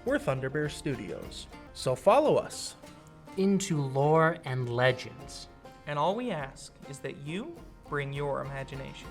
we're Thunder Bear Studios. So follow us into lore and legends. And all we ask is that you bring your imagination.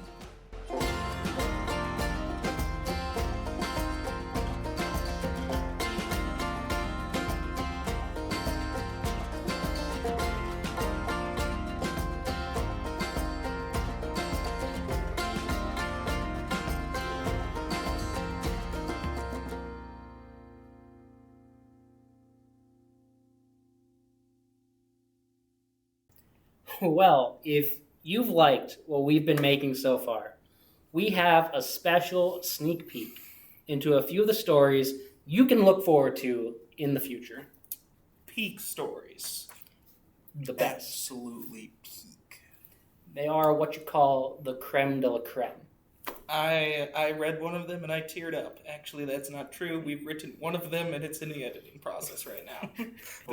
Well, if you've liked what we've been making so far, we have a special sneak peek into a few of the stories you can look forward to in the future. Peak stories. The best. absolutely peak. They are what you call the creme de la creme. I read one of them and I teared up. Actually, that's not true. We've written one of them and it's in the editing process right now.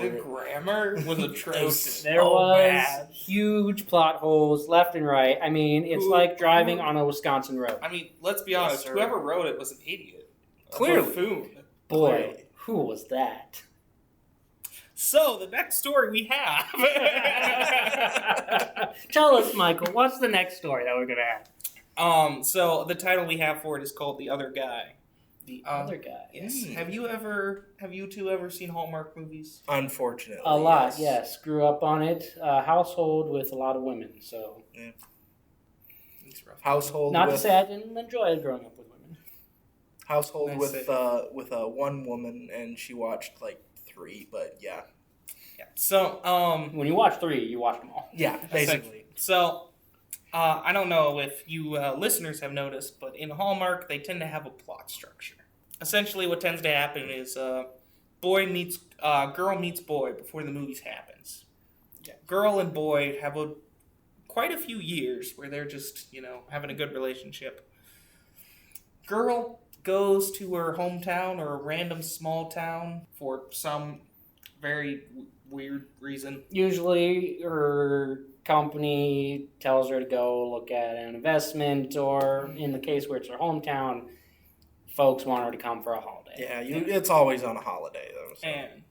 The grammar was atrocious. There was huge plot holes left and right. I mean, it's like driving on a Wisconsin road. I mean, let's be honest. Whoever wrote it was an idiot. Clearly. A buffoon. Boy, Clearly. who was that? So, the next story we have. Tell us, Michael, what's the next story that we're going to have? So the title we have for it is called The Other Guy. The Other Guy. Yes. Have you two ever seen Hallmark movies? Unfortunately. A lot, yes. Grew up on it. Household with a lot of women, so. Yeah. It's rough. Household Not with, to say I didn't enjoy growing up with women. household That's with it. with one woman, and she watched like 3, but yeah. Yeah. So, When you watch 3, you watch them all. Yeah, basically. So, I don't know if you listeners have noticed, but in Hallmark, they tend to have a plot structure. Essentially, what tends to happen is girl meets boy before the movies happens. Yeah. Girl and boy have quite a few years where they're just, having a good relationship. Girl goes to her hometown or a random small town for some very weird reason. Usually, her company tells her to go look at an investment, or in the case where it's her hometown, folks want her to come for a holiday. Yeah, it's always on a holiday, though. So. And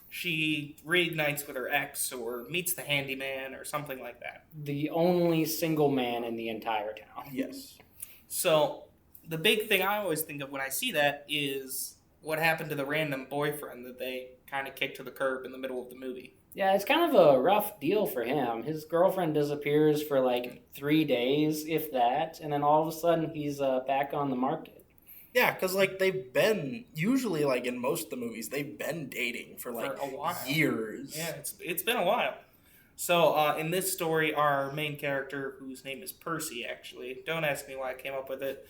she reignites with her ex or meets the handyman or something like that. The only single man in the entire town. Yes. So the big thing I always think of when I see that is what happened to the random boyfriend that they kind of kicked to the curb in the middle of the movie. Yeah, it's kind of a rough deal for him. His girlfriend disappears for like 3 days, if that, and then all of a sudden he's back on the market. Yeah, because like they've been usually like in most of the movies they've been dating for like a while. years. Yeah, it's been a while. So in this story, our main character, whose name is Percy, actually, don't ask me why I came up with it.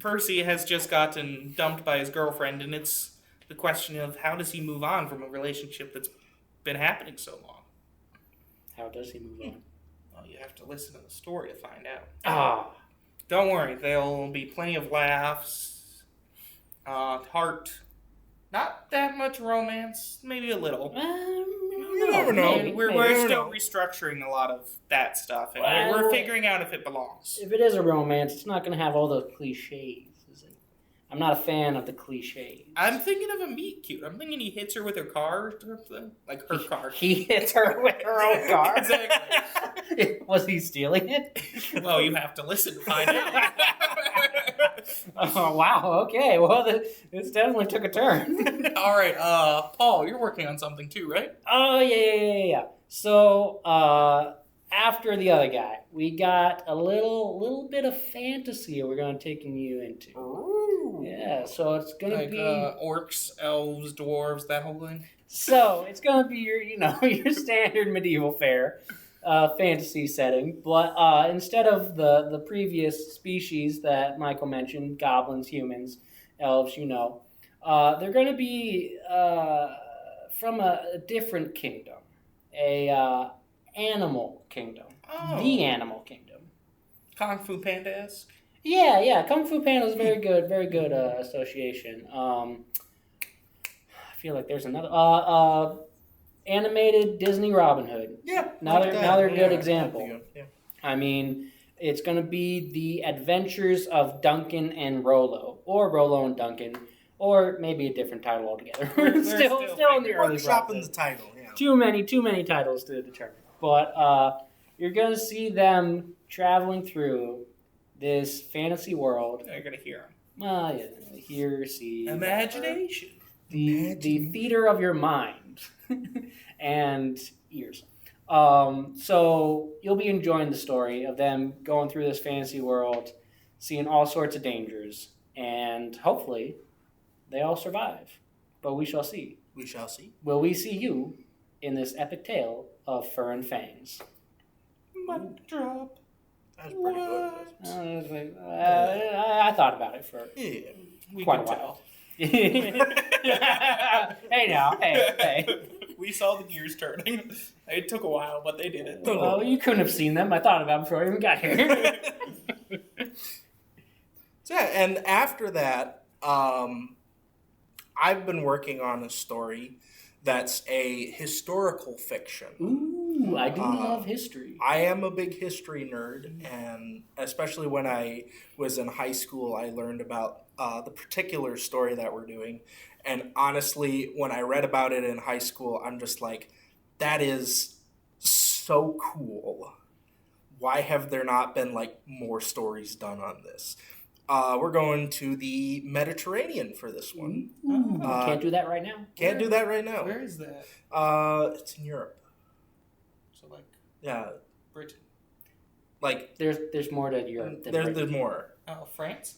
Percy has just gotten dumped by his girlfriend, and it's the question of how does he move on from a relationship that's been happening so long. How does he move on? Well, you have to listen to the story to find out. Ah, Don't worry, there'll be plenty of laughs, heart, not that much romance, maybe a little. You never know. Maybe, We're never still know. restructuring a lot of that stuff, and Well, we're figuring out if it belongs. if it is a romance, it's not going to have all the cliches, is it? I'm not a fan of the cliches. I'm thinking of a meet cute. I'm thinking he hits her with her car or something. Like her car. He hits her with her own car. Exactly. Was he stealing it? Well, you have to listen to find out. Oh, wow. Okay. Well, this definitely took a turn. All right, Paul, you're working on something too, right? Oh, yeah. So, after the other guy, we got a little bit of fantasy we're going to take you into. Ooh. Yeah, so it's going to Like be... orcs, elves, dwarves, that whole thing. So, it's going to be your, your standard medieval fare fantasy setting. But instead of the previous species that Michael mentioned, goblins, humans, elves, they're going to be from a different kingdom. Animal kingdom. Oh. The animal kingdom. Kung Fu Panda-esque. Yeah. Kung Fu Panda is very good association. I feel like there's another animated Disney Robin Hood. Yeah. Another good example. Yeah. I mean, it's going to be the adventures of Duncan and Rollo, or Rollo and Duncan, or maybe a different title altogether. We're still in the early Workshopping process. the title, yeah. Too many titles to determine. But you're gonna see them traveling through this fantasy world. You're going to hear him. Yeah, hear, see, Imagination. the theater of your mind and ears. So you'll be enjoying the story of them going through this fantasy world, seeing all sorts of dangers, and hopefully they all survive. But we shall see. We shall see. Will we see you in this epic tale of fur and fangs? Mic drop. That's pretty good. I thought about it for Yeah. We quite a can while. tell. Hey now, hey. We saw the gears turning. It took a while, but they did it. Well, you couldn't have seen them. I thought about them before I even got here. So yeah, and after that, I've been working on a story that's a historical fiction. Ooh, I do love history. I am a big history nerd, and especially when I was in high school, I learned about the particular story that we're doing. And honestly, when I read about it in high school, I'm just like, that is so cool. Why have there not been like more stories done on this? We're going to the Mediterranean for this one. Ooh, can't do that right now. Can't do that right now. Where is that? It's in Europe. So, like, Yeah, Britain. like There's more to Europe than Britain. there's more. Oh, France?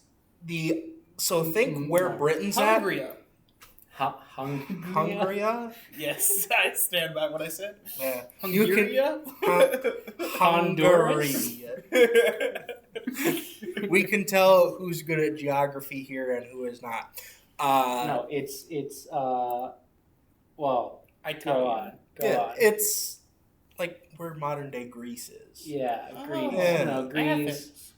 So think where Britain's Hungary. Hungary. Yes, I stand by what I said. Yeah. Hungary? Hungary. We can tell who's good at geography here and who is not. No, it's well, I go tell on. It's like where modern day Greece is. Yeah, Oh. Greece. Yeah. No, Greece. Athens.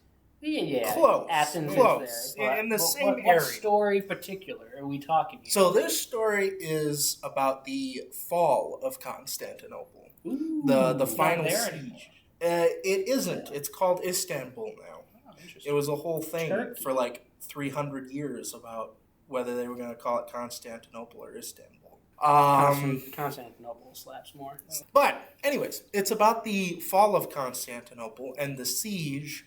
Yeah. Close. Athens Close. is there. In the same what area. story particular are we talking here? So this story is about the fall of Constantinople. Ooh, The final there siege. anymore. It isn't. It's called Istanbul now. Oh, interesting. It was a whole thing Turkey. for like 300 years about whether they were going to call it Constantinople or Istanbul. Constantinople slaps more. But anyways, it's about the fall of Constantinople and the siege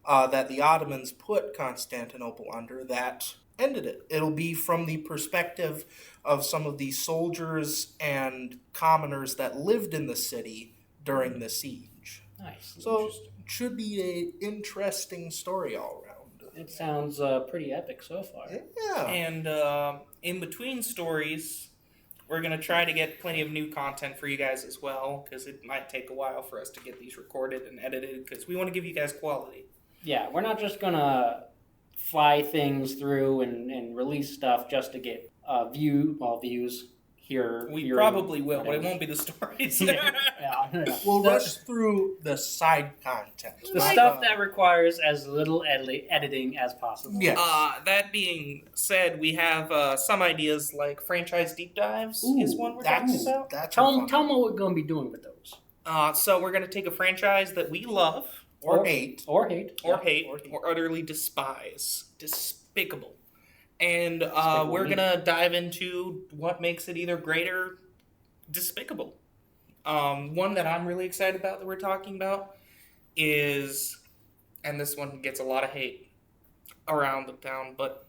that the Ottomans put Constantinople under that ended it. It'll be from the perspective of some of the soldiers and commoners that lived in the city during the siege. Nice. So it should be an interesting story all around. It sounds pretty epic so far. Yeah. And in between stories, we're going to try to get plenty of new content for you guys as well, because it might take a while for us to get these recorded and edited, because we want to give you guys quality. Yeah, we're not just gonna fly things through and release stuff just to get views here. We here probably in- will, but it won't be the stories. Yeah, no. We'll The- rush through the side content. The stuff that requires as little editing as possible. Yes. That being said, we have some ideas like franchise deep dives is one we're talking about. That's Tell fun. them what we're going to be doing with those. So we're going to take a franchise that we love, Or hate. Or hate. or Yeah, hate, or hate. or utterly despise. Despicable. And Despicable we're Me. going to dive into what makes it either great or despicable. One that I'm really excited about that we're talking about is, and this one gets a lot of hate around the town, but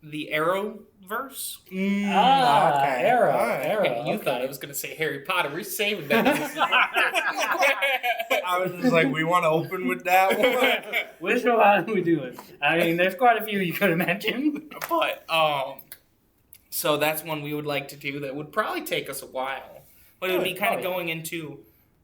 the Arrowverse. Arrow. All right. Arrow. You thought I okay. was going to say Harry Potter. We're saving that. I was just like, we want to open with that one. Which one are we doing? I mean, there's quite a few you could have mentioned. But so that's one we would like to do that would probably take us a while, but it would be kind of going into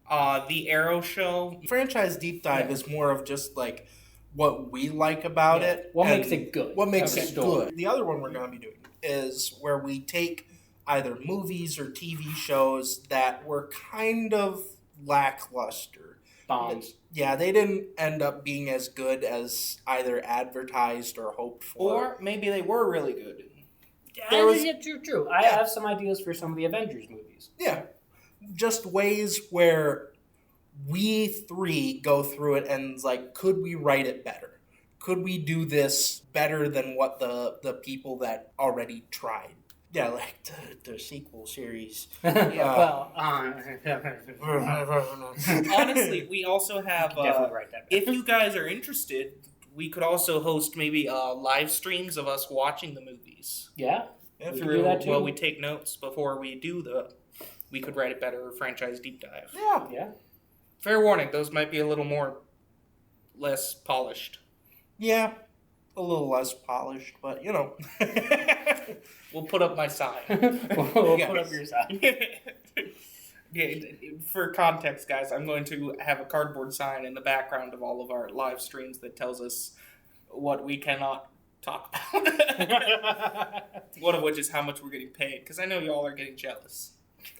the Arrow show. Franchise deep dive is more of just like what we like about Yeah. it. What and makes it good? What makes Okay. it good. The other one we're going to be doing is where we take either movies or TV shows that were kind of lackluster. Bombs. Yeah, they didn't end up being as good as either advertised or hoped for. Or maybe they were really good. There was- Yeah, true. I have some ideas for some of the Avengers movies. Yeah, just ways where we three go through it and it's like, could we write it better? could we do this better than what the people that already tried? Yeah, like the sequel series. Honestly, we also have. Definitely write that. If you guys are interested, we could also host maybe live streams of us watching the movies. Yeah. Yeah, We can do that too. Well, we take notes before we do we could write it better franchise deep dive. yeah. Yeah. Fair warning, those might be a little less polished. Yeah, a little less polished, but We'll put up my sign. We'll Yes. put up your side. Yeah, for context, guys, I'm going to have a cardboard sign in the background of all of our live streams that tells us what we cannot talk about. One of which is how much we're getting paid, because I know y'all are getting jealous.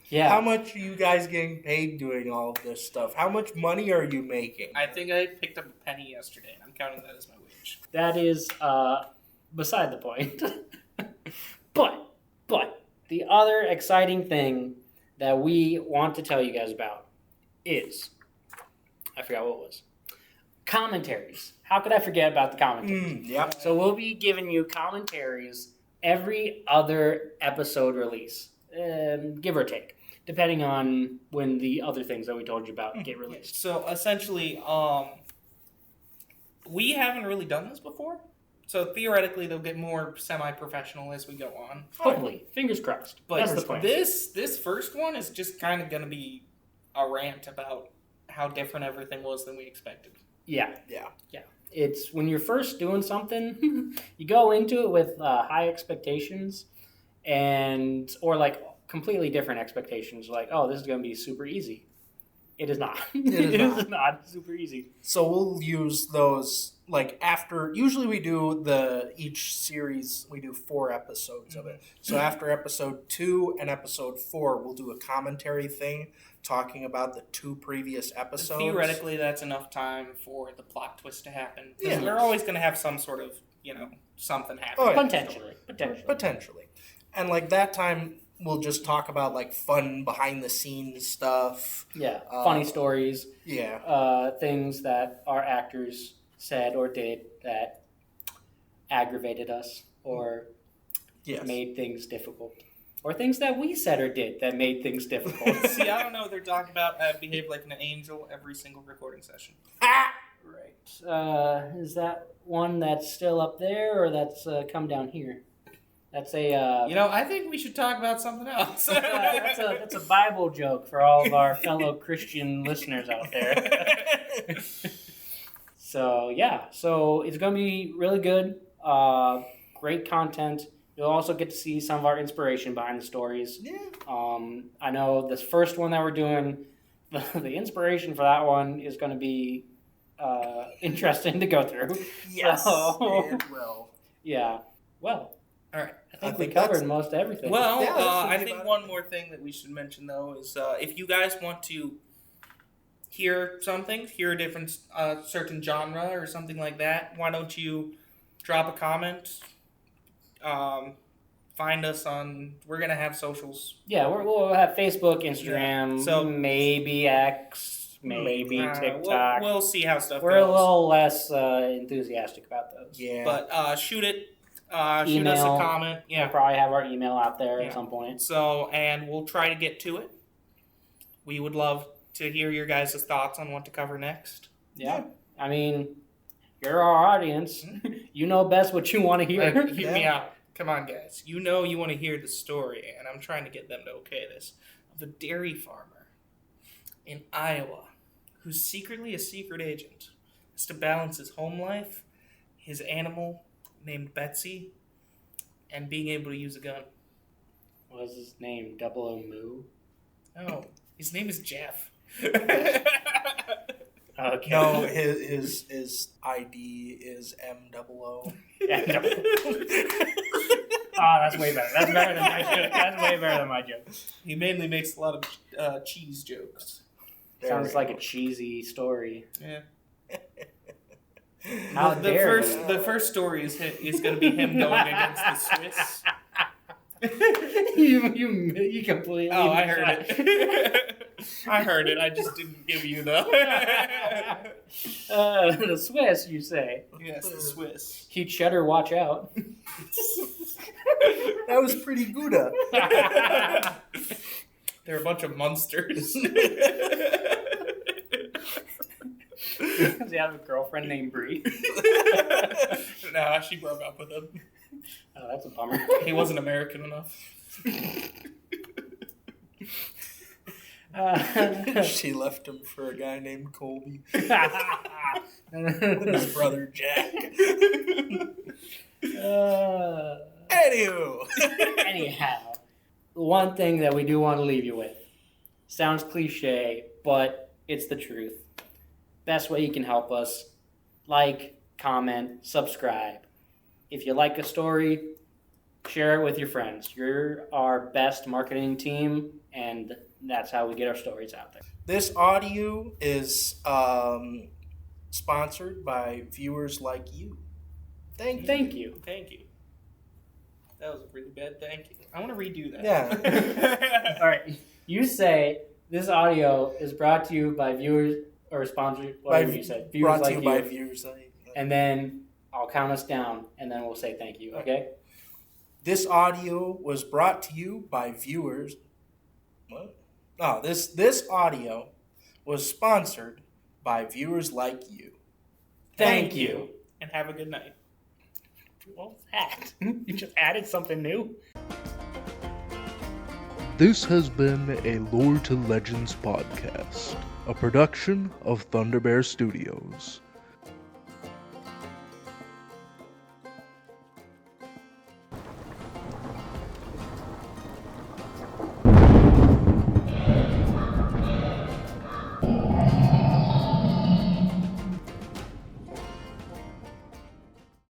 Yeah. How much are you guys getting paid doing all of this stuff? How much money are you making? I think I picked up a penny yesterday, and I'm counting that as my wage. That is beside the point. But the other exciting thing that we want to tell you guys about is, I forgot what it was. Commentaries. How could I forget about the commentaries? Yep. So we'll be giving you commentaries every other episode release, give or take, depending on when the other things that we told you about get released. So essentially, we haven't really done this before. So theoretically, they'll get more semi-professional as we go on. Hopefully, fingers crossed. But That's the plan. this first one is just kind of going to be a rant about how different everything was than we expected. Yeah. Yeah. It's when you're first doing something, you go into it with high expectations or like completely different expectations. Like, oh, this is going to be super easy. It is not. It is not super easy. So we'll use those like after. Usually we do each series. We do 4 episodes of it. So after episode 2 and episode 4, we'll do a commentary thing talking about the 2 previous episodes. Theoretically, that's enough time for the plot twist to happen. 'Cause Yeah. we're always going to have some sort of something happen. Oh, yeah. Potentially. And like that time, we'll just talk about like fun behind the scenes stuff. Yeah. Funny stories. Yeah. Things that our actors said or did that aggravated us or Yes. made things difficult. Or things that we said or did that made things difficult. See, I don't know what they're talking about. I behave like an angel every single recording session. Right. Is that one that's still up there or that's come down here? That's a I think we should talk about something else. that's a Bible joke for all of our fellow Christian listeners out there. So it's gonna be really good. Great content. You'll also get to see some of our inspiration behind the stories. Yeah. I know this first one that we're doing, the inspiration for that one is going to be interesting to go through. Yes. So- It will. Yeah. Well, All right. I think I we think covered that's- most everything. Well, Yeah, that's I really think about one more thing that we should mention, though, is if you guys want to hear something, hear a different certain genre or something like that, why don't you drop a comment? Find us on. We're gonna have socials. Yeah, we'll have Facebook, Instagram, Yeah. So- maybe X, maybe TikTok. We'll see how stuff We're goes. a little less enthusiastic about those. Yeah. But shoot it. Shoot us a Email. comment. We'll Yeah. probably have our email out there Yeah. at some point. So, and we'll try to get to it. We would love to hear your guys' thoughts on what to cover next. Yeah. I mean, you're our audience. You know best what you want to hear. Like, hear me out. Come on, guys. You want to hear the story, and I'm trying to get them to okay this, of a dairy farmer in Iowa who's secretly a secret agent. Has to balance his home life, his animal named Betsy, and being able to use a gun. What was his name? Double O Moo? Oh, his name is Jeff. Okay. No, his ID is M00. That's way better. That's better than my joke. That's way better than my joke. He mainly makes a lot of cheese jokes. Sounds like a cheesy story. Yeah. How dare you. The first story is going to be him going against the Swiss. You completely. Oh, I heard it. I heard it. I just didn't give you the. The Swiss, you say? Yes, the Swiss. Keep cheddar, watch out. That was pretty good. They're a bunch of monsters. Does he have a girlfriend named Brie? No, she broke up with him. Oh, that's a bummer. He wasn't American enough. She left him for a guy named Colby. His brother Jack. Anywho. Anyhow, one thing that we do want to leave you with. Sounds cliche, but it's the truth. Best way you can help us, like, comment, subscribe. If you like a story, share it with your friends. You're our best marketing team, and that's how we get our stories out there. This audio is sponsored by viewers like you. Thank you. Thank you. Thank you. That was a really bad thank you. I want to redo that. Yeah. All right. You say this audio is brought to you by viewers or sponsored, whatever you said. Viewers brought like to you by viewers like you. And then I'll count us down, and then we'll say thank you, okay? This audio was brought to you by viewers. What? No, this audio was sponsored by viewers like you. Thank you. And have a good night. What was that? You just added something new? This has been a Lore to Legends podcast, a production of Thunder Bear Studios.